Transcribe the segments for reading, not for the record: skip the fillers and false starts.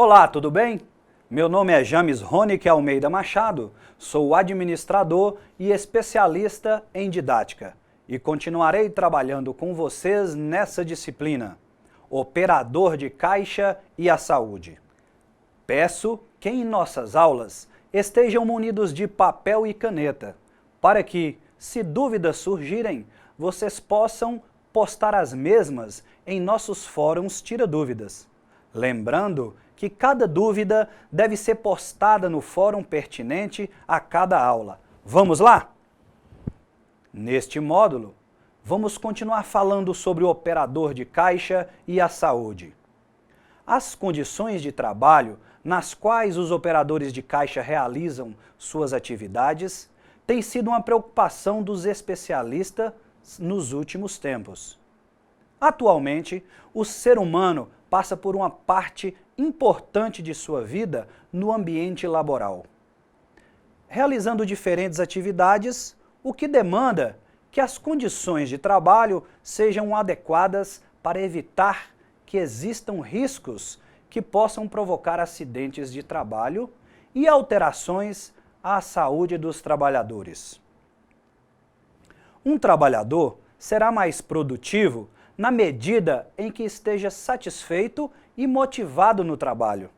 Olá, tudo bem? Meu nome é James Ronick Almeida Machado, sou administrador e especialista em didática e continuarei trabalhando com vocês nessa disciplina, Operador de Caixa e a Saúde. Peço que em nossas aulas estejam munidos de papel e caneta, para que, se dúvidas surgirem, vocês possam postar as mesmas em nossos fóruns Tira Dúvidas. Lembrando que cada dúvida deve ser postada no fórum pertinente a cada aula. Vamos lá? Neste módulo, vamos continuar falando sobre o operador de caixa e a saúde. As condições de trabalho nas quais os operadores de caixa realizam suas atividades têm sido uma preocupação dos especialistas nos últimos tempos. Atualmente, o ser humano passa por uma parte importante de sua vida no ambiente laboral, realizando diferentes atividades, o que demanda que as condições de trabalho sejam adequadas para evitar que existam riscos que possam provocar acidentes de trabalho e alterações à saúde dos trabalhadores. Um trabalhador será mais produtivo na medida em que esteja satisfeito e motivado no trabalho.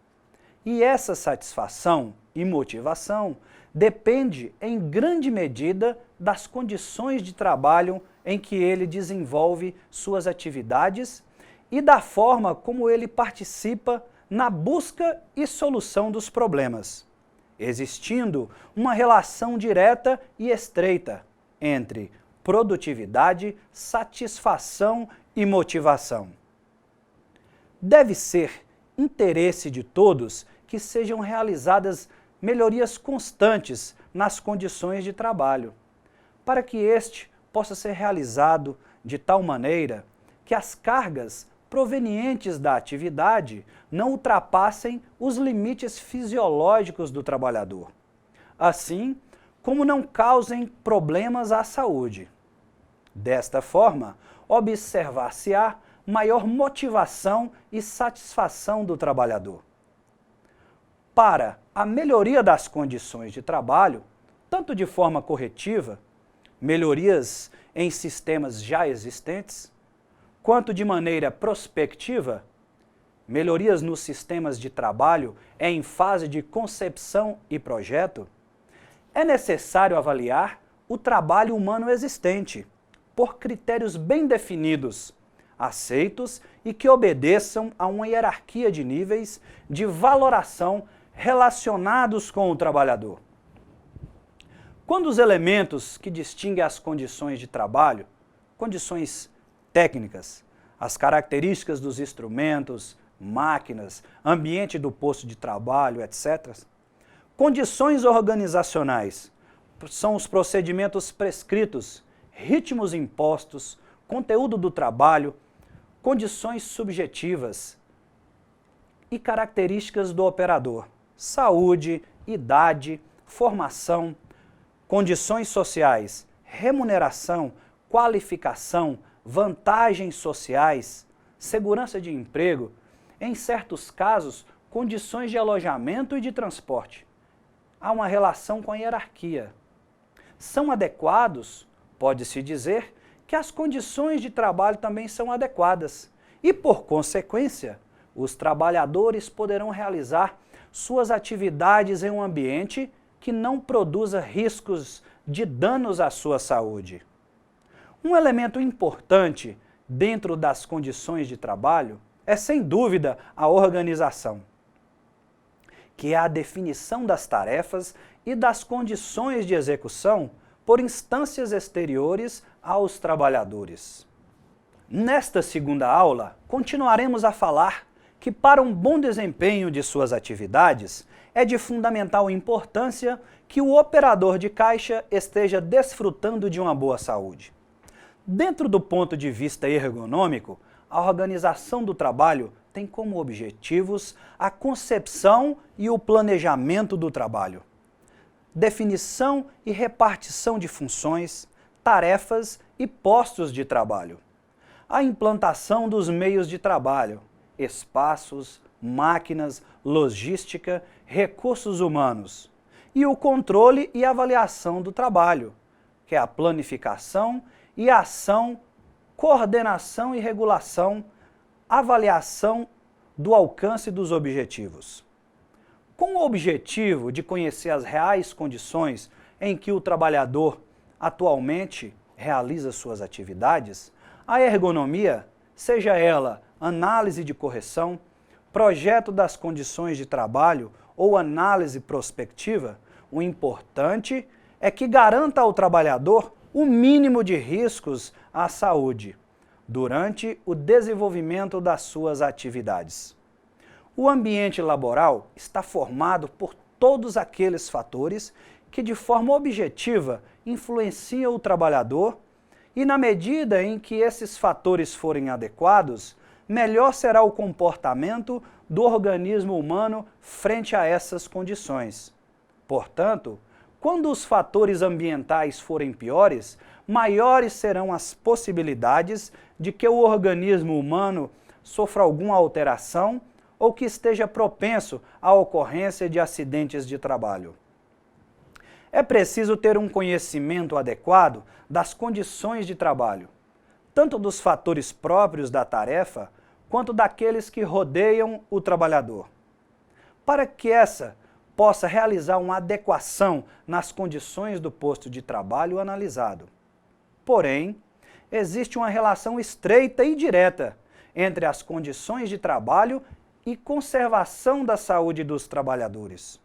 E essa satisfação e motivação depende em grande medida das condições de trabalho em que ele desenvolve suas atividades e da forma como ele participa na busca e solução dos problemas, existindo uma relação direta e estreita entre produtividade, satisfação e motivação. Deve ser interesse de todos que sejam realizadas melhorias constantes nas condições de trabalho, para que este possa ser realizado de tal maneira que as cargas provenientes da atividade não ultrapassem os limites fisiológicos do trabalhador, assim como não causem problemas à saúde. Desta forma, observar-se-á maior motivação e satisfação do trabalhador. Para a melhoria das condições de trabalho, tanto de forma corretiva, melhorias em sistemas já existentes, quanto de maneira prospectiva, melhorias nos sistemas de trabalho em fase de concepção e projeto, é necessário avaliar o trabalho humano existente, por critérios bem definidos, aceitos e que obedeçam a uma hierarquia de níveis de valoração relacionados com o trabalhador. Quando os elementos que distinguem as condições de trabalho, condições técnicas, as características dos instrumentos, máquinas, ambiente do posto de trabalho, etc., condições organizacionais, são os procedimentos prescritos, ritmos impostos, conteúdo do trabalho, condições subjetivas e características do operador, saúde, idade, formação, condições sociais, remuneração, qualificação, vantagens sociais, segurança de emprego, em certos casos, condições de alojamento e de transporte. Há uma relação com a hierarquia. São adequados, pode-se dizer, que as condições de trabalho também são adequadas e, por consequência, os trabalhadores poderão realizar suas atividades em um ambiente que não produza riscos de danos à sua saúde. Um elemento importante dentro das condições de trabalho é, sem dúvida, a organização, que é a definição das tarefas e das condições de execução por instâncias exteriores aos trabalhadores. Nesta segunda aula, continuaremos a falar que para um bom desempenho de suas atividades, é de fundamental importância que o operador de caixa esteja desfrutando de uma boa saúde. Dentro do ponto de vista ergonômico, a organização do trabalho tem como objetivos a concepção e o planejamento do trabalho, definição e repartição de funções, tarefas e postos de trabalho, a implantação dos meios de trabalho, espaços, máquinas, logística, recursos humanos, e o controle e avaliação do trabalho, que é a planificação e ação, coordenação e regulação, avaliação do alcance dos objetivos. Com o objetivo de conhecer as reais condições em que o trabalhador atualmente realiza suas atividades, a ergonomia, seja ela análise de correção, projeto das condições de trabalho ou análise prospectiva, o importante é que garanta ao trabalhador o mínimo de riscos à saúde durante o desenvolvimento das suas atividades. O ambiente laboral está formado por todos aqueles fatores que de forma objetiva influenciam o trabalhador e, na medida em que esses fatores forem adequados, melhor será o comportamento do organismo humano frente a essas condições. Portanto, quando os fatores ambientais forem piores, maiores serão as possibilidades de que o organismo humano sofra alguma alteração ou que esteja propenso à ocorrência de acidentes de trabalho. É preciso ter um conhecimento adequado das condições de trabalho, tanto dos fatores próprios da tarefa, quanto daqueles que rodeiam o trabalhador. Para que essa possa realizar uma adequação nas condições do posto de trabalho analisado. Porém, existe uma relação estreita e direta entre as condições de trabalho e conservação da saúde dos trabalhadores.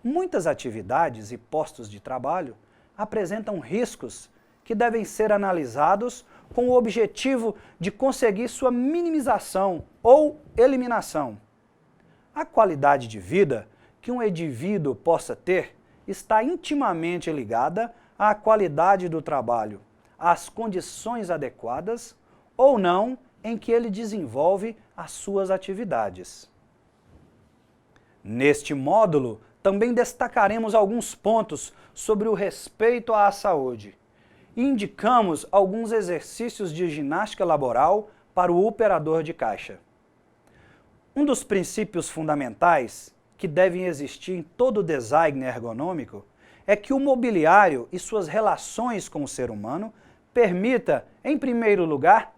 Muitas atividades e postos de trabalho apresentam riscos que devem ser analisados com o objetivo de conseguir sua minimização ou eliminação. A qualidade de vida que um indivíduo possa ter está intimamente ligada à qualidade do trabalho, às condições adequadas ou não em que ele desenvolve as suas atividades. Neste módulo, também destacaremos alguns pontos sobre o respeito à saúde e indicamos alguns exercícios de ginástica laboral para o operador de caixa. Um dos princípios fundamentais que devem existir em todo design ergonômico é que o mobiliário e suas relações com o ser humano permita, em primeiro lugar,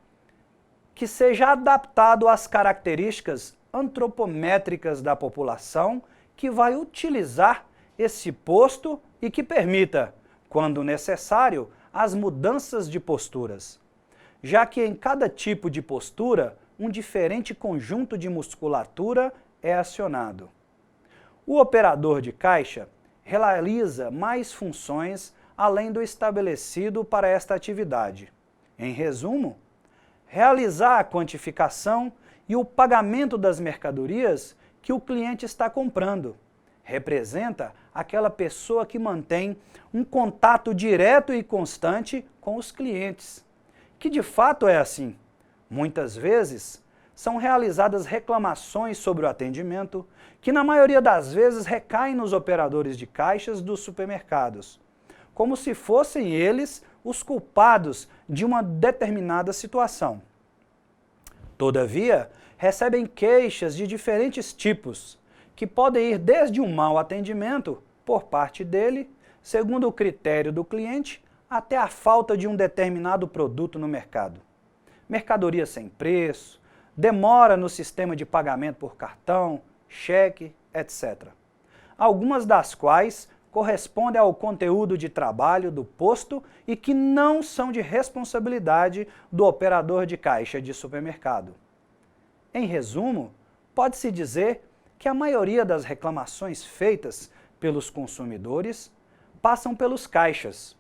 que seja adaptado às características antropométricas da população que vai utilizar esse posto e que permita, quando necessário, as mudanças de posturas, já que em cada tipo de postura, um diferente conjunto de musculatura é acionado. O operador de caixa realiza mais funções além do estabelecido para esta atividade. Em resumo, realizar a quantificação e o pagamento das mercadorias que o cliente está comprando. Representa aquela pessoa que mantém um contato direto e constante com os clientes, que de fato é assim. Muitas vezes são realizadas reclamações sobre o atendimento, que na maioria das vezes recaem nos operadores de caixas dos supermercados, como se fossem eles os culpados de uma determinada situação. Todavia, recebem queixas de diferentes tipos, que podem ir desde um mau atendimento por parte dele, segundo o critério do cliente, até a falta de um determinado produto no mercado. Mercadoria sem preço, demora no sistema de pagamento por cartão, cheque, etc. Algumas das quais correspondem ao conteúdo de trabalho do posto e que não são de responsabilidade do operador de caixa de supermercado. Em resumo, pode-se dizer que a maioria das reclamações feitas pelos consumidores passam pelos caixas,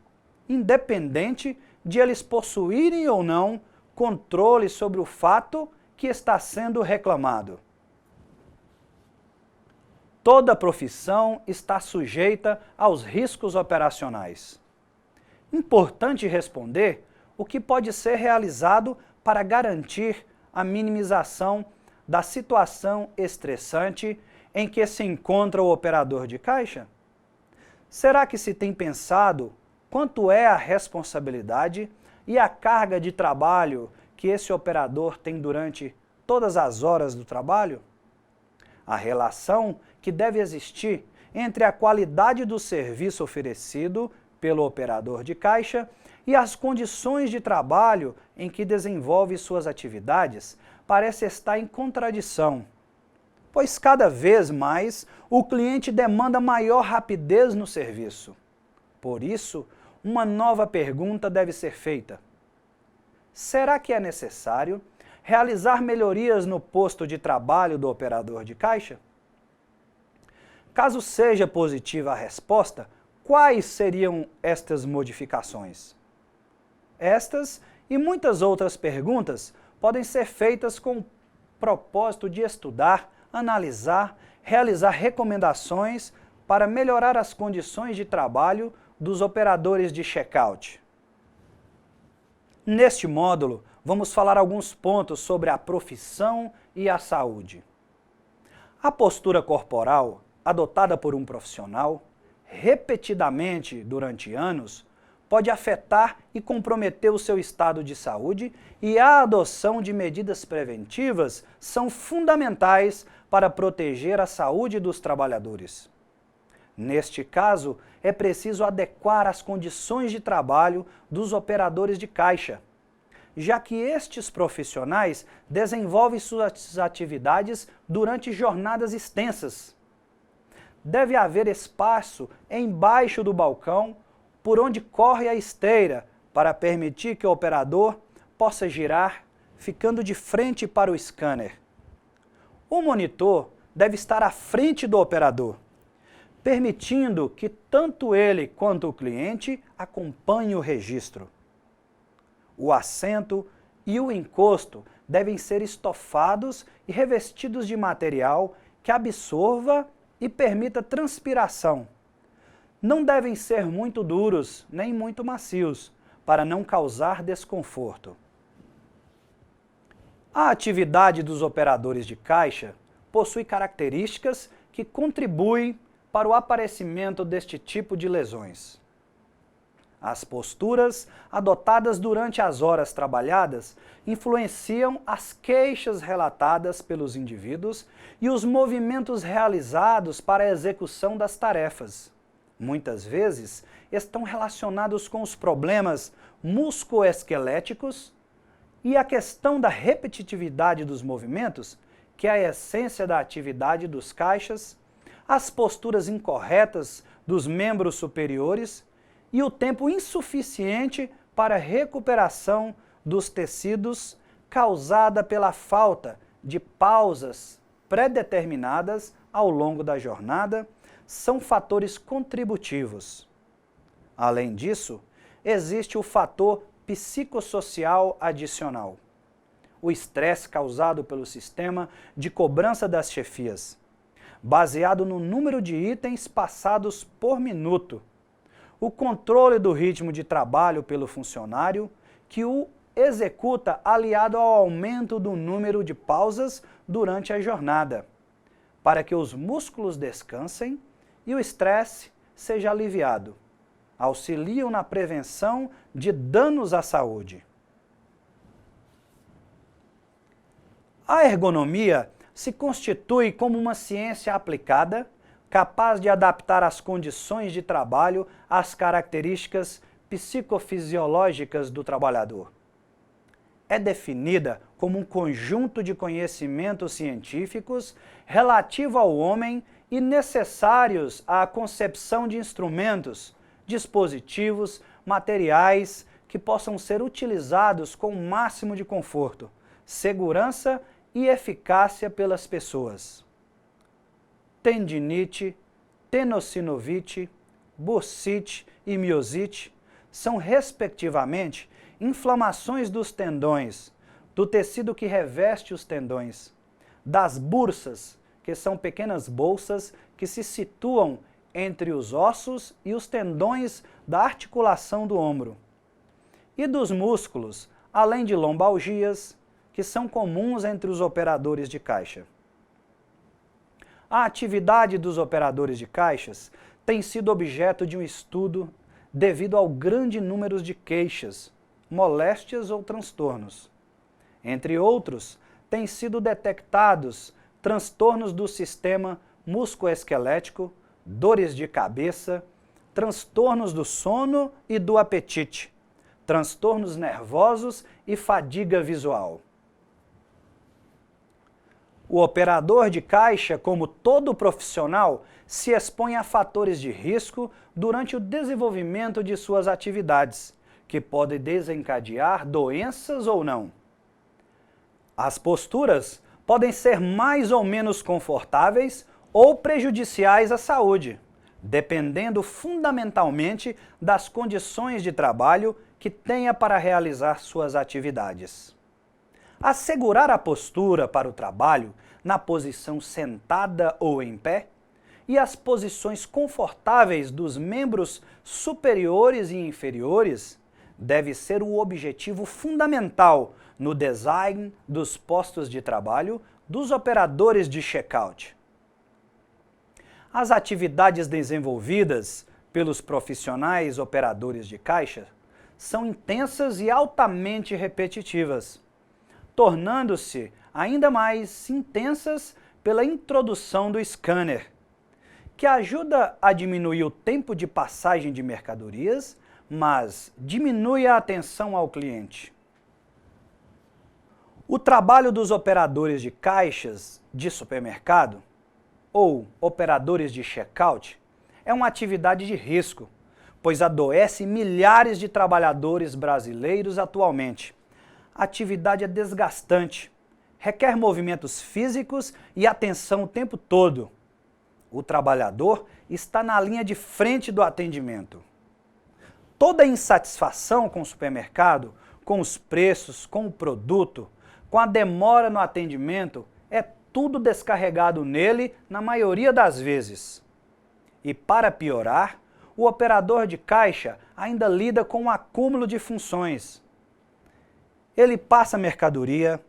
independente de eles possuírem ou não controle sobre o fato que está sendo reclamado. Toda profissão está sujeita aos riscos operacionais. Importante responder o que pode ser realizado para garantir a minimização da situação estressante em que se encontra o operador de caixa? Será que se tem pensado quanto é a responsabilidade e a carga de trabalho que esse operador tem durante todas as horas do trabalho? a relação que deve existir entre a qualidade do serviço oferecido pelo operador de caixa e as condições de trabalho em que desenvolve suas atividades parece estar em contradição, pois cada vez mais o cliente demanda maior rapidez no serviço. Por isso, uma nova pergunta deve ser feita: será que é necessário realizar melhorias no posto de trabalho do operador de caixa? Caso seja positiva a resposta, quais seriam estas modificações? Estas e muitas outras perguntas podem ser feitas com o propósito de estudar, analisar, realizar recomendações para melhorar as condições de trabalho dos operadores de checkout. Neste módulo, vamos falar alguns pontos sobre a profissão e a saúde. A postura corporal, adotada por um profissional, repetidamente durante anos, pode afetar e comprometer o seu estado de saúde, e a adoção de medidas preventivas são fundamentais para proteger a saúde dos trabalhadores. Neste caso, é preciso adequar as condições de trabalho dos operadores de caixa, já que estes profissionais desenvolvem suas atividades durante jornadas extensas. Deve haver espaço embaixo do balcão por onde corre a esteira para permitir que o operador possa girar, ficando de frente para o scanner. O monitor deve estar à frente do operador, permitindo que tanto ele quanto o cliente acompanhem o registro. O assento e o encosto devem ser estofados e revestidos de material que absorva e permita transpiração. Não devem ser muito duros nem muito macios, para não causar desconforto. A atividade dos operadores de caixa possui características que contribuem para o aparecimento deste tipo de lesões. As posturas adotadas durante as horas trabalhadas influenciam as queixas relatadas pelos indivíduos e os movimentos realizados para a execução das tarefas. Muitas vezes estão relacionados com os problemas musculoesqueléticos e a questão da repetitividade dos movimentos, que é a essência da atividade dos caixas, as posturas incorretas dos membros superiores e o tempo insuficiente para a recuperação dos tecidos causada pela falta de pausas pré-determinadas ao longo da jornada são fatores contributivos. Além disso, existe o fator psicossocial adicional, o estresse causado pelo sistema de cobrança das chefias, baseado no número de itens passados por minuto, o controle do ritmo de trabalho pelo funcionário, que o executa aliado ao aumento do número de pausas durante a jornada, para que os músculos descansem e o estresse seja aliviado. Auxiliam na prevenção de danos à saúde. A ergonomia se constitui como uma ciência aplicada, capaz de adaptar as condições de trabalho às características psicofisiológicas do trabalhador. É definida como um conjunto de conhecimentos científicos relativo ao homem e necessários à concepção de instrumentos, dispositivos, materiais que possam ser utilizados com o máximo de conforto, segurança e eficácia pelas pessoas. Tendinite, tenossinovite, bursite e miosite são, respectivamente, inflamações dos tendões, do tecido que reveste os tendões, das bursas, que são pequenas bolsas que se situam entre os ossos e os tendões da articulação do ombro, e dos músculos, além de lombalgias, que são comuns entre os operadores de caixa. A atividade dos operadores de caixas tem sido objeto de um estudo devido ao grande número de queixas, moléstias ou transtornos. Entre outros, têm sido detectados transtornos do sistema musculoesquelético, dores de cabeça, transtornos do sono e do apetite, transtornos nervosos e fadiga visual. O operador de caixa, como todo profissional, se expõe a fatores de risco durante o desenvolvimento de suas atividades, que podem desencadear doenças ou não. As posturas podem ser mais ou menos confortáveis ou prejudiciais à saúde, dependendo fundamentalmente das condições de trabalho que tenha para realizar suas atividades. Assegurar a postura para o trabalho na posição sentada ou em pé e as posições confortáveis dos membros superiores e inferiores deve ser o objetivo fundamental no design dos postos de trabalho dos operadores de check-out. As atividades desenvolvidas pelos profissionais operadores de caixa são intensas e altamente repetitivas, tornando-se ainda mais intensas pela introdução do scanner, que ajuda a diminuir o tempo de passagem de mercadorias, mas diminui a atenção ao cliente. O trabalho dos operadores de caixas de supermercado ou operadores de check-out é uma atividade de risco, pois adoece milhares de trabalhadores brasileiros atualmente. A atividade é desgastante, requer movimentos físicos e atenção o tempo todo. O trabalhador está na linha de frente do atendimento. Toda insatisfação com o supermercado, com os preços, com o produto, com a demora no atendimento, é tudo descarregado nele na maioria das vezes. E para piorar, o operador de caixa ainda lida com um acúmulo de funções. Ele passa mercadoria,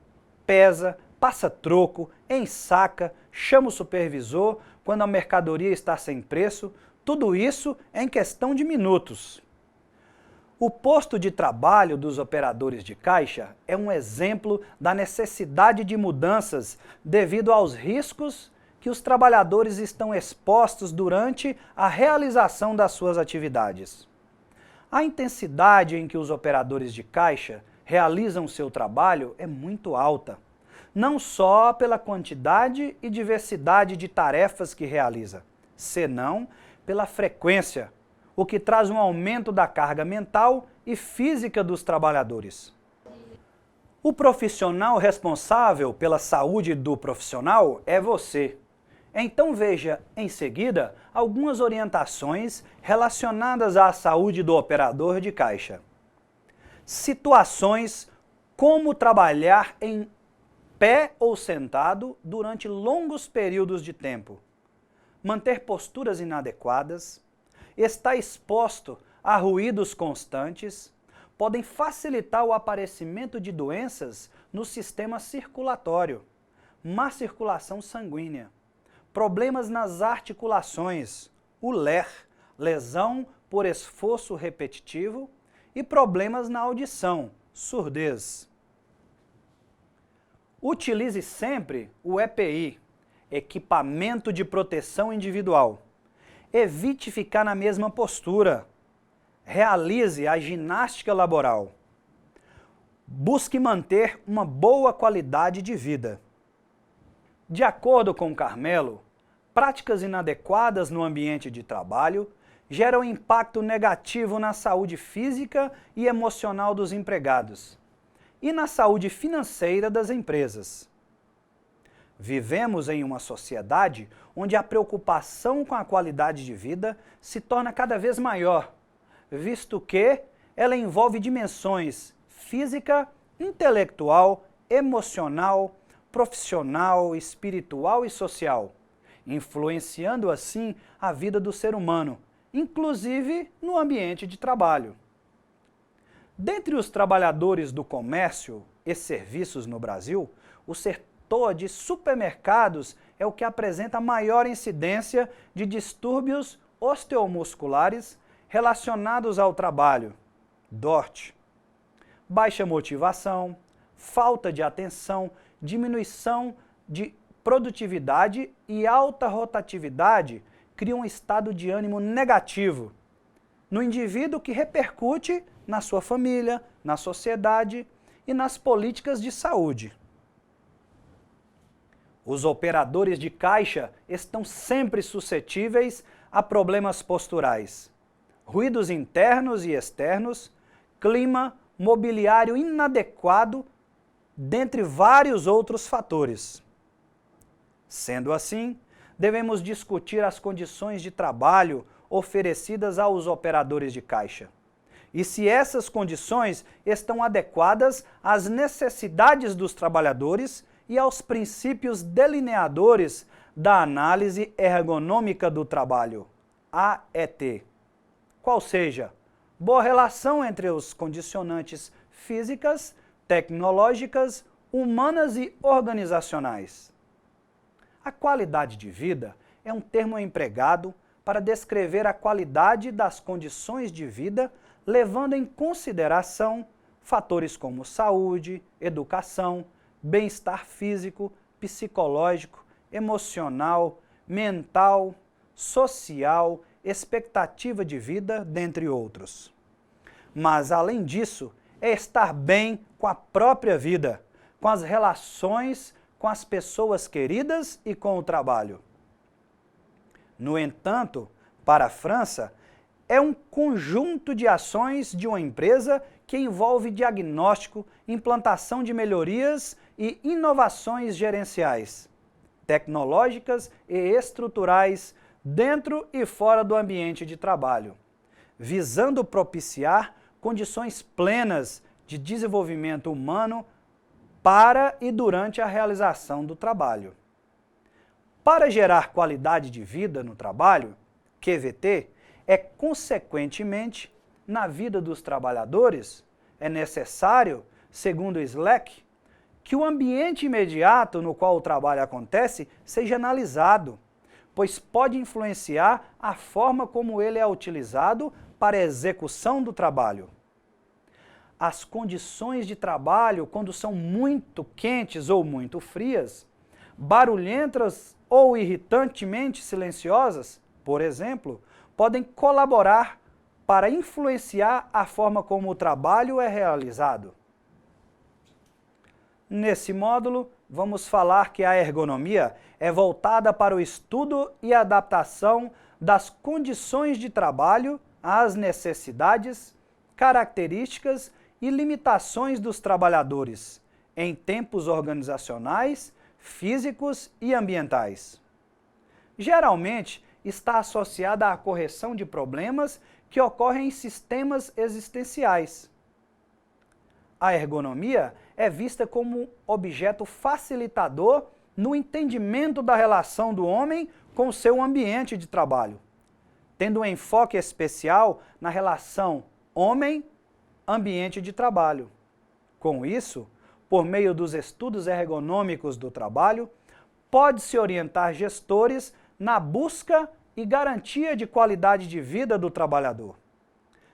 pesa, passa troco, ensaca, chama o supervisor quando a mercadoria está sem preço, tudo isso em questão de minutos. O posto de trabalho dos operadores de caixa é um exemplo da necessidade de mudanças devido aos riscos que os trabalhadores estão expostos durante a realização das suas atividades. A intensidade em que os operadores de caixa realizam seu trabalho é muito alta, não só pela quantidade e diversidade de tarefas que realiza, senão pela frequência, o que traz um aumento da carga mental e física dos trabalhadores. O profissional responsável pela saúde do profissional é você. Então veja, em seguida, algumas orientações relacionadas à saúde do operador de caixa. Situações como trabalhar em pé ou sentado durante longos períodos de tempo. Manter posturas inadequadas, estar exposto a ruídos constantes, podem facilitar o aparecimento de doenças no sistema circulatório, má circulação sanguínea, problemas nas articulações, o LER, lesão por esforço repetitivo, e problemas na audição, surdez. Utilize sempre o EPI, equipamento de proteção individual. Evite ficar na mesma postura. Realize a ginástica laboral. Busque manter uma boa qualidade de vida. De acordo com Carmelo, práticas inadequadas no ambiente de trabalho geram impacto negativo na saúde física e emocional dos empregados e na saúde financeira das empresas. Vivemos em uma sociedade onde a preocupação com a qualidade de vida se torna cada vez maior, visto que ela envolve dimensões física, intelectual, emocional, profissional, espiritual e social, influenciando assim a vida do ser humano, inclusive no ambiente de trabalho. Dentre os trabalhadores do comércio e serviços no Brasil, o setor de supermercados é o que apresenta maior incidência de distúrbios osteomusculares relacionados ao trabalho, DORT, baixa motivação, falta de atenção, diminuição de produtividade e alta rotatividade criam um estado de ânimo negativo no indivíduo, que repercute na sua família, na sociedade e nas políticas de saúde. Os operadores de caixa estão sempre suscetíveis a problemas posturais, ruídos internos e externos, clima, mobiliário inadequado, dentre vários outros fatores. Sendo assim, devemos discutir as condições de trabalho oferecidas aos operadores de caixa e se essas condições estão adequadas às necessidades dos trabalhadores e aos princípios delineadores da análise ergonômica do trabalho, AET, qual seja boa relação entre os condicionantes físicas, tecnológicas, humanas e organizacionais. A qualidade de vida é um termo empregado para descrever a qualidade das condições de vida, levando em consideração fatores como saúde, educação, bem-estar físico, psicológico, emocional, mental, social, expectativa de vida, dentre outros. Mas, além disso, é estar bem com a própria vida, com as relações com as pessoas queridas e com o trabalho. No entanto, para a França, é um conjunto de ações de uma empresa que envolve diagnóstico, implantação de melhorias e inovações gerenciais, tecnológicas e estruturais dentro e fora do ambiente de trabalho, visando propiciar condições plenas de desenvolvimento humano para e durante a realização do trabalho. Para gerar qualidade de vida no trabalho, QVT, é consequentemente, na vida dos trabalhadores, é necessário, segundo o Slack, que o ambiente imediato no qual o trabalho acontece seja analisado, pois pode influenciar a forma como ele é utilizado para a execução do trabalho. As condições de trabalho, quando são muito quentes ou muito frias, barulhentas ou irritantemente silenciosas, por exemplo, podem colaborar para influenciar a forma como o trabalho é realizado. Nesse módulo, vamos falar que a ergonomia é voltada para o estudo e adaptação das condições de trabalho às necessidades, características e limitações dos trabalhadores em tempos organizacionais, físicos e ambientais. Geralmente, está associada à correção de problemas que ocorrem em sistemas existenciais. A ergonomia é vista como objeto facilitador no entendimento da relação do homem com o seu ambiente de trabalho, tendo um enfoque especial na relação homem-ambiente de trabalho. Com isso, por meio dos estudos ergonômicos do trabalho, pode-se orientar gestores na busca e garantia de qualidade de vida do trabalhador.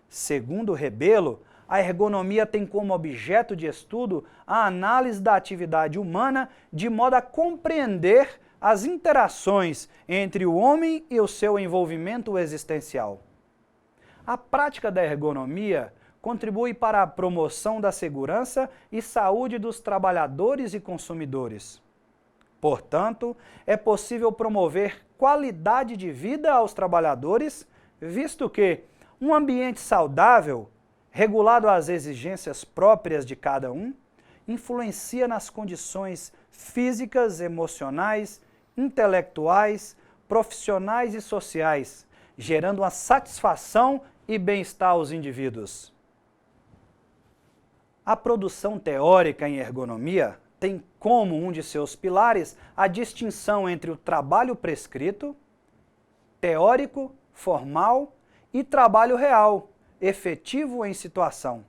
Segundo Rebelo, a ergonomia tem como objeto de estudo a análise da atividade humana de modo a compreender as interações entre o homem e o seu envolvimento existencial. A prática da ergonomia contribui para a promoção da segurança e saúde dos trabalhadores e consumidores. Portanto, é possível promover qualidade de vida aos trabalhadores, visto que um ambiente saudável, regulado às exigências próprias de cada um, influencia nas condições físicas, emocionais, intelectuais, profissionais e sociais, gerando uma satisfação e bem-estar aos indivíduos. A produção teórica em ergonomia tem como um de seus pilares a distinção entre o trabalho prescrito, teórico, formal e trabalho real, efetivo em situação,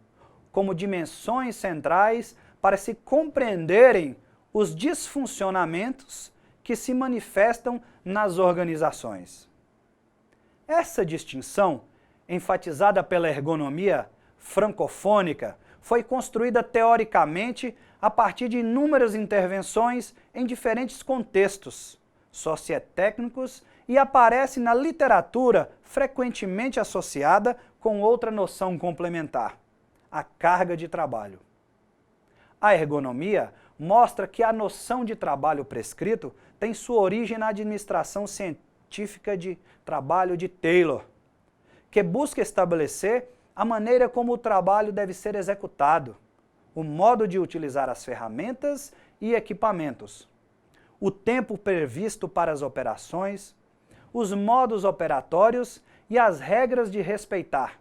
como dimensões centrais para se compreenderem os disfuncionamentos que se manifestam nas organizações. Essa distinção, enfatizada pela ergonomia francofônica, foi construída teoricamente a partir de inúmeras intervenções em diferentes contextos sociotécnicos e aparece na literatura frequentemente associada com outra noção complementar, a carga de trabalho. A ergonomia mostra que a noção de trabalho prescrito tem sua origem na administração científica de trabalho de Taylor, que busca estabelecer a maneira como o trabalho deve ser executado, o modo de utilizar as ferramentas e equipamentos, o tempo previsto para as operações, os modos operatórios e as regras de respeitar.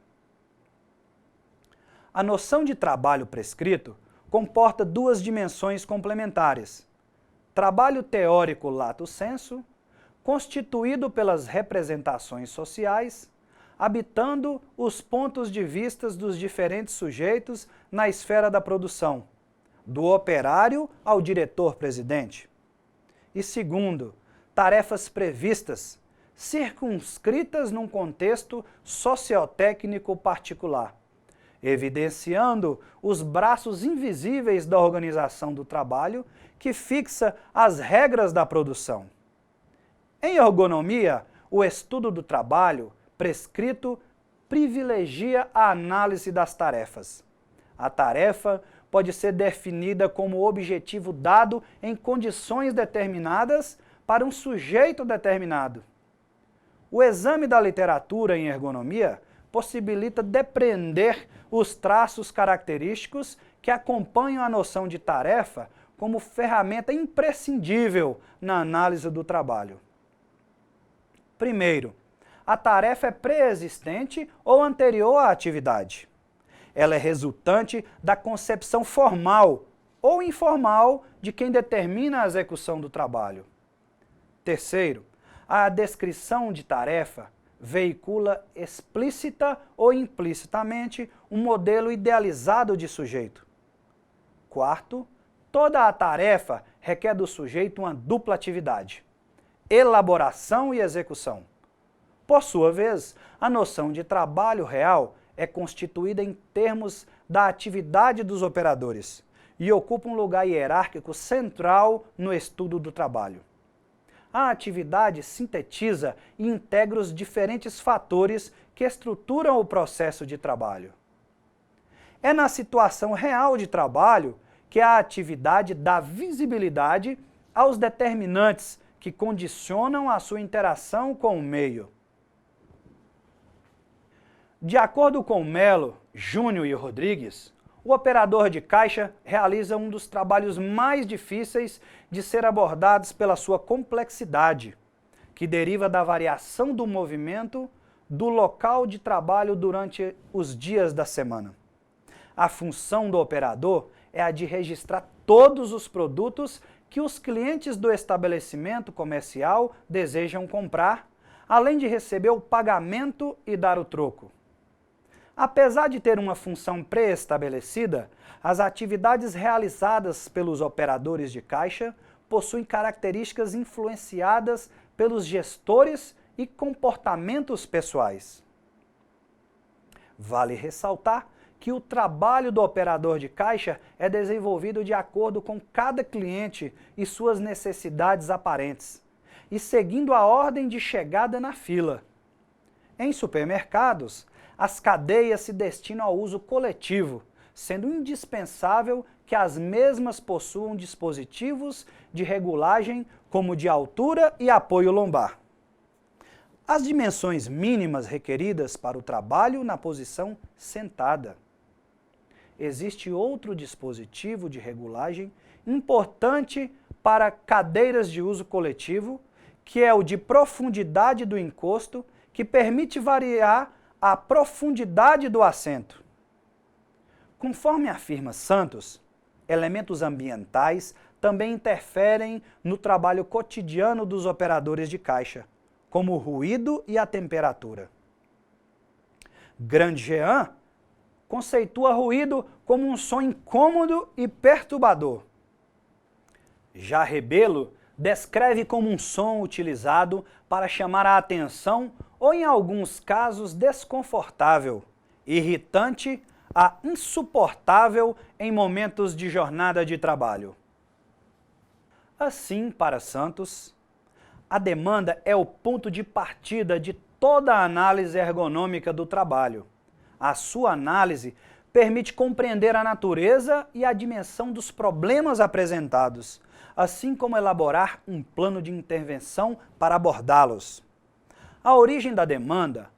A noção de trabalho prescrito comporta duas dimensões complementares: trabalho teórico lato sensu, constituído pelas representações sociais, habitando os pontos de vista dos diferentes sujeitos na esfera da produção, do operário ao diretor-presidente. E segundo, tarefas previstas, circunscritas num contexto sociotécnico particular, evidenciando os braços invisíveis da organização do trabalho que fixa as regras da produção. Em ergonomia, o estudo do trabalho prescrito privilegia a análise das tarefas. A tarefa pode ser definida como objetivo dado em condições determinadas para um sujeito determinado. O exame da literatura em ergonomia possibilita depreender os traços característicos que acompanham a noção de tarefa como ferramenta imprescindível na análise do trabalho. Primeiro, a tarefa é pré-existente ou anterior à atividade. Ela é resultante da concepção formal ou informal de quem determina a execução do trabalho. Terceiro, a descrição de tarefa veicula explícita ou implicitamente um modelo idealizado de sujeito. Quarto, toda a tarefa requer do sujeito uma dupla atividade: elaboração e execução. Por sua vez, a noção de trabalho real é constituída em termos da atividade dos operadores e ocupa um lugar hierárquico central no estudo do trabalho. A atividade sintetiza e integra os diferentes fatores que estruturam o processo de trabalho. É na situação real de trabalho que a atividade dá visibilidade aos determinantes que condicionam a sua interação com o meio. De acordo com Melo, Júnior e Rodrigues, o operador de caixa realiza um dos trabalhos mais difíceis de ser abordados pela sua complexidade, que deriva da variação do movimento do local de trabalho durante os dias da semana. A função do operador é a de registrar todos os produtos que os clientes do estabelecimento comercial desejam comprar, além de receber o pagamento e dar o troco. Apesar de ter uma função pré-estabelecida, as atividades realizadas pelos operadores de caixa possuem características influenciadas pelos gestores e comportamentos pessoais. Vale ressaltar que o trabalho do operador de caixa é desenvolvido de acordo com cada cliente e suas necessidades aparentes, e seguindo a ordem de chegada na fila. Em supermercados, as cadeias se destinam ao uso coletivo, sendo indispensável que as mesmas possuam dispositivos de regulagem como de altura e apoio lombar. As dimensões mínimas requeridas para o trabalho na posição sentada. Existe outro dispositivo de regulagem importante para cadeiras de uso coletivo, que é o de profundidade do encosto, que permite variar a profundidade do assento. Conforme afirma Santos, elementos ambientais também interferem no trabalho cotidiano dos operadores de caixa, como o ruído e a temperatura. Grandjean conceitua ruído como um som incômodo e perturbador. Já Rebelo descreve como um som utilizado para chamar a atenção ou, em alguns casos, desconfortável, irritante, a insuportável em momentos de jornada de trabalho. Assim, para Santos, a demanda é o ponto de partida de toda a análise ergonômica do trabalho. A sua análise permite compreender a natureza e a dimensão dos problemas apresentados, assim como elaborar um plano de intervenção para abordá-los. A origem da demanda,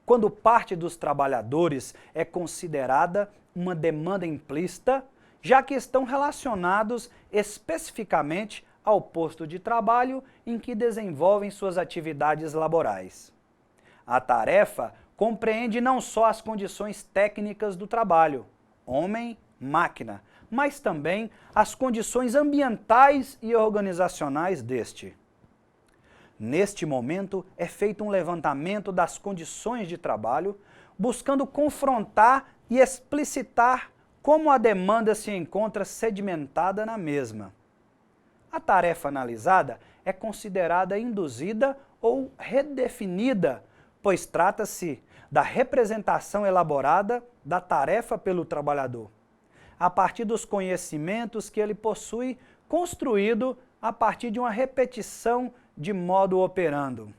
quando parte dos trabalhadores, é considerada uma demanda implícita, já que estão relacionados especificamente ao posto de trabalho em que desenvolvem suas atividades laborais. A tarefa compreende não só as condições técnicas do trabalho, homem, máquina, mas também as condições ambientais e organizacionais deste. Neste momento, é feito um levantamento das condições de trabalho, buscando confrontar e explicitar como a demanda se encontra sedimentada na mesma. A tarefa analisada é considerada induzida ou redefinida, pois trata-se da representação elaborada da tarefa pelo trabalhador, a partir dos conhecimentos que ele possui, construído a partir de uma repetição de modo operando.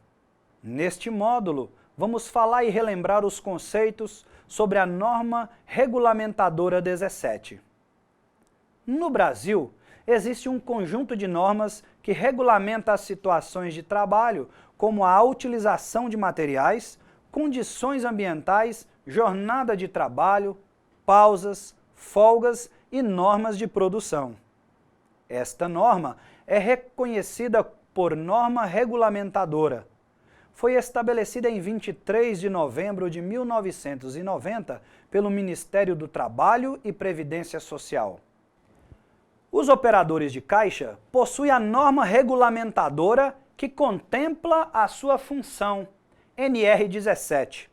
Neste módulo, vamos falar e relembrar os conceitos sobre a norma regulamentadora 17. No Brasil, existe um conjunto de normas que regulamenta as situações de trabalho, como a utilização de materiais, condições ambientais, jornada de trabalho, pausas, folgas e normas de produção. Esta norma é reconhecida por norma regulamentadora. Foi estabelecida em 23 de novembro de 1990 pelo Ministério do Trabalho e Previdência Social. Os operadores de caixa possuem a norma regulamentadora que contempla a sua função, NR17,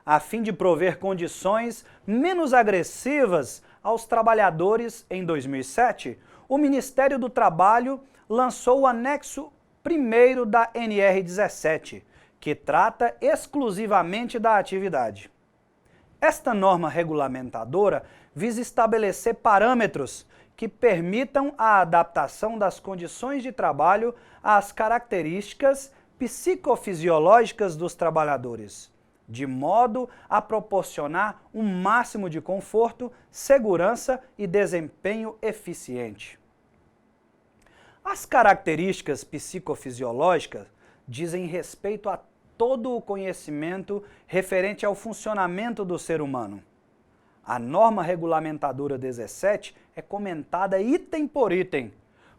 a fim de prover condições menos agressivas aos trabalhadores. Em 2007, o Ministério do Trabalho lançou o anexo 1º da NR17, que trata exclusivamente da atividade. Esta norma regulamentadora visa estabelecer parâmetros que permitam a adaptação das condições de trabalho às características psicofisiológicas dos trabalhadores, de modo a proporcionar um máximo de conforto, segurança e desempenho eficiente. As características psicofisiológicas dizem respeito a todo o conhecimento referente ao funcionamento do ser humano. A norma regulamentadora 17 é comentada item por item,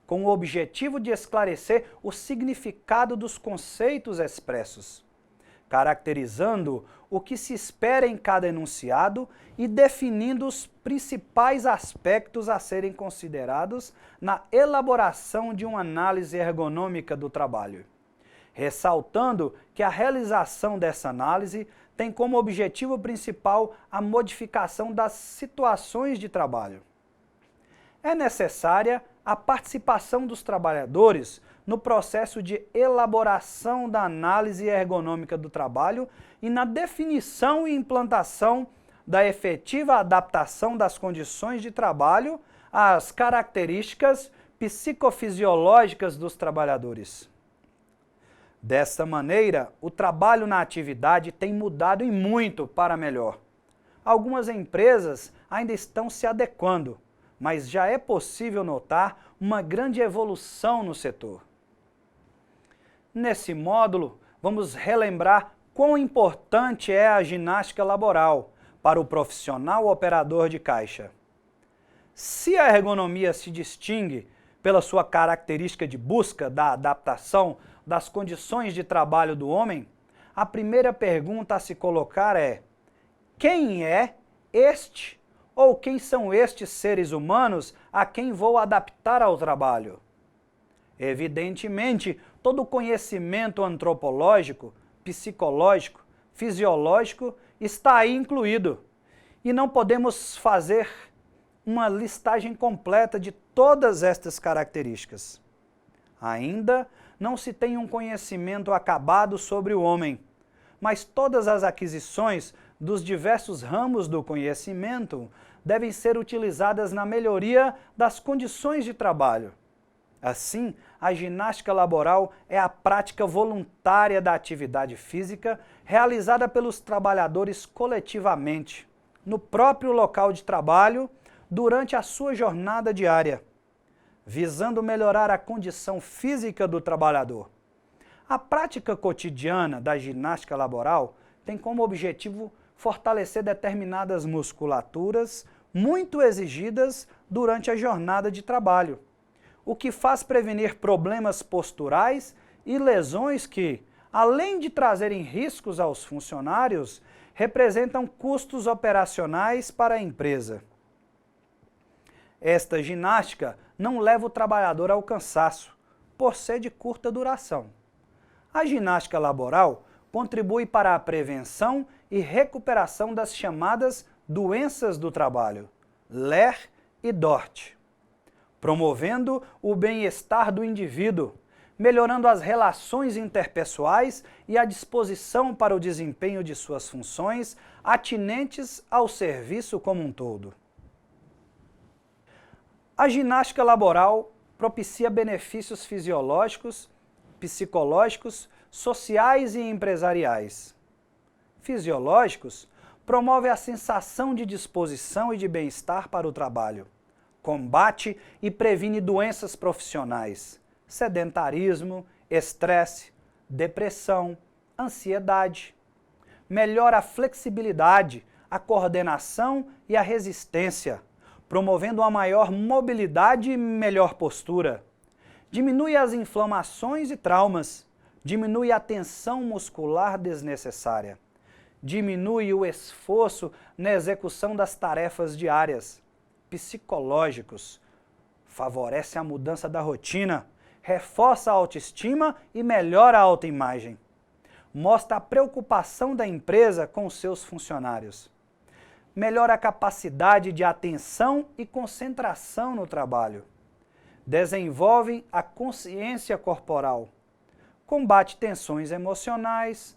com o objetivo de esclarecer o significado dos conceitos expressos, caracterizando o que se espera em cada enunciado e definindo os principais aspectos a serem considerados na elaboração de uma análise ergonômica do trabalho, ressaltando que a realização dessa análise tem como objetivo principal a modificação das situações de trabalho. É necessária a participação dos trabalhadores no processo de elaboração da análise ergonômica do trabalho e na definição e implantação da efetiva adaptação das condições de trabalho às características psicofisiológicas dos trabalhadores. Desta maneira, o trabalho na atividade tem mudado e muito para melhor. Algumas empresas ainda estão se adequando, mas já é possível notar uma grande evolução no setor. Nesse módulo, vamos relembrar quão importante é a ginástica laboral para o profissional operador de caixa. Se a ergonomia se distingue pela sua característica de busca da adaptação das condições de trabalho do homem, a primeira pergunta a se colocar é: quem é este ou quem são estes seres humanos a quem vou adaptar ao trabalho? Evidentemente, todo conhecimento antropológico, psicológico, fisiológico está aí incluído, e não podemos fazer uma listagem completa de todas estas características. Ainda não se tem um conhecimento acabado sobre o homem, mas todas as aquisições dos diversos ramos do conhecimento devem ser utilizadas na melhoria das condições de trabalho. Assim, a ginástica laboral é a prática voluntária da atividade física realizada pelos trabalhadores coletivamente, no próprio local de trabalho, durante a sua jornada diária, visando melhorar a condição física do trabalhador. A prática cotidiana da ginástica laboral tem como objetivo fortalecer determinadas musculaturas muito exigidas durante a jornada de trabalho, o que faz prevenir problemas posturais e lesões que, além de trazerem riscos aos funcionários, representam custos operacionais para a empresa. Esta ginástica não leva o trabalhador ao cansaço, por ser de curta duração. A ginástica laboral contribui para a prevenção e recuperação das chamadas doenças do trabalho, LER e DORT, promovendo o bem-estar do indivíduo, melhorando as relações interpessoais e a disposição para o desempenho de suas funções atinentes ao serviço como um todo. A ginástica laboral propicia benefícios fisiológicos, psicológicos, sociais e empresariais. Fisiológicos, promove a sensação de disposição e de bem-estar para o trabalho, combate e previne doenças profissionais, sedentarismo, estresse, depressão, ansiedade. Melhora a flexibilidade, a coordenação e a resistência, promovendo uma maior mobilidade e melhor postura. Diminui as inflamações e traumas, diminui a tensão muscular desnecessária, diminui o esforço na execução das tarefas diárias, psicológicos, favorece a mudança da rotina, reforça a autoestima e melhora a autoimagem. Mostra a preocupação da empresa com seus funcionários. Melhora a capacidade de atenção e concentração no trabalho. Desenvolve a consciência corporal. Combate tensões emocionais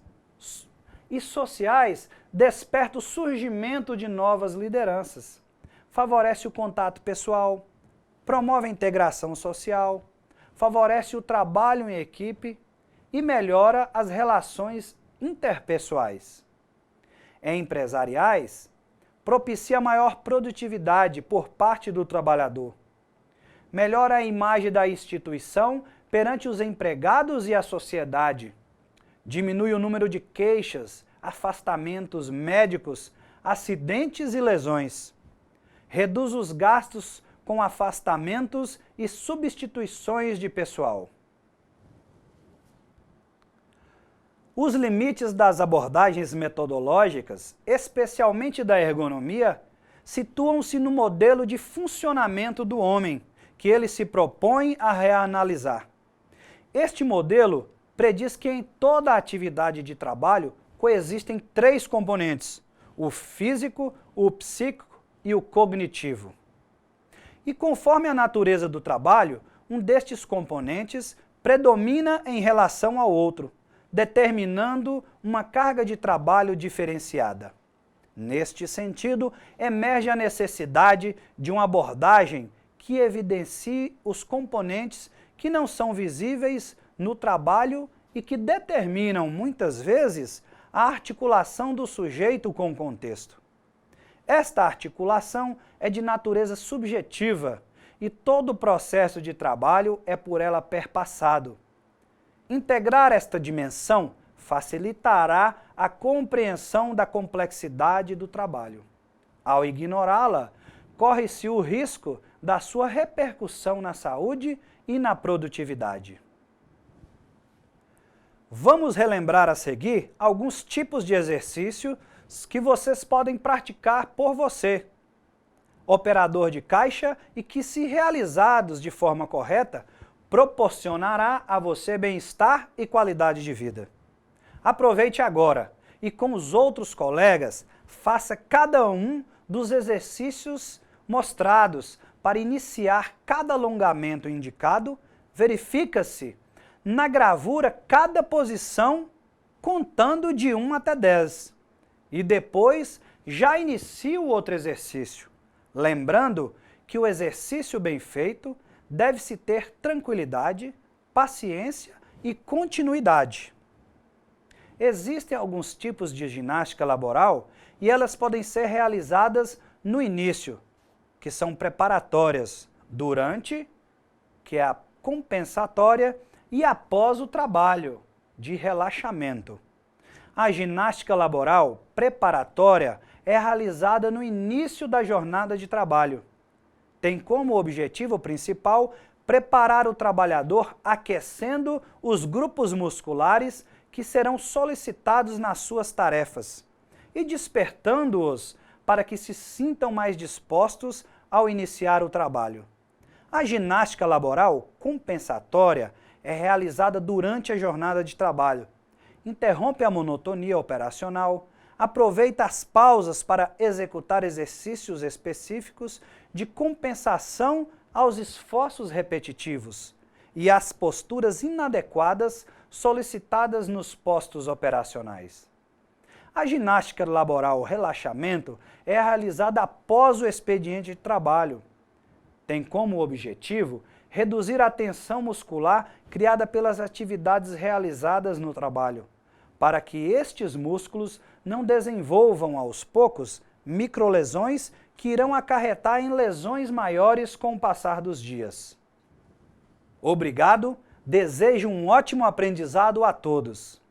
e sociais, desperta o surgimento de novas lideranças. Favorece o contato pessoal, promove a integração social, favorece o trabalho em equipe e melhora as relações interpessoais. Empresariais, propicia maior produtividade por parte do trabalhador. Melhora a imagem da instituição perante os empregados e a sociedade. Diminui o número de queixas, afastamentos médicos, acidentes e lesões. Reduz os gastos com afastamentos e substituições de pessoal. Os limites das abordagens metodológicas, especialmente da ergonomia, situam-se no modelo de funcionamento do homem, que ele se propõe a reanalisar. Este modelo prediz que em toda a atividade de trabalho coexistem três componentes: o físico, o psíquico e o cognitivo. E conforme a natureza do trabalho, um destes componentes predomina em relação ao outro, determinando uma carga de trabalho diferenciada. Neste sentido, emerge a necessidade de uma abordagem que evidencie os componentes que não são visíveis no trabalho e que determinam, muitas vezes, a articulação do sujeito com o contexto. Esta articulação é de natureza subjetiva e todo o processo de trabalho é por ela perpassado. Integrar esta dimensão facilitará a compreensão da complexidade do trabalho. Ao ignorá-la, corre-se o risco da sua repercussão na saúde e na produtividade. Vamos relembrar a seguir alguns tipos de exercícios que vocês podem praticar por você, operador de caixa, e que, se realizados de forma correta, proporcionará a você bem-estar e qualidade de vida. Aproveite agora e, com os outros colegas, faça cada um dos exercícios mostrados para iniciar cada alongamento indicado. Verifica-se na gravura cada posição, contando de 1 até 10. e depois já inicie o outro exercício, lembrando que o exercício bem feito deve-se ter tranquilidade, paciência e continuidade. Existem alguns tipos de ginástica laboral e elas podem ser realizadas no início, que são preparatórias, durante, que é a compensatória, e após o trabalho, de relaxamento. A ginástica laboral preparatória é realizada no início da jornada de trabalho. Tem como objetivo principal preparar o trabalhador aquecendo os grupos musculares que serão solicitados nas suas tarefas e despertando-os para que se sintam mais dispostos ao iniciar o trabalho. A ginástica laboral compensatória é realizada durante a jornada de trabalho. Interrompe a monotonia operacional, aproveita as pausas para executar exercícios específicos de compensação aos esforços repetitivos e às posturas inadequadas solicitadas nos postos operacionais. A ginástica laboral relaxamento é realizada após o expediente de trabalho. Tem como objetivo reduzir a tensão muscular criada pelas atividades realizadas no trabalho, para que estes músculos não desenvolvam aos poucos microlesões que irão acarretar em lesões maiores com o passar dos dias. Obrigado, desejo um ótimo aprendizado a todos.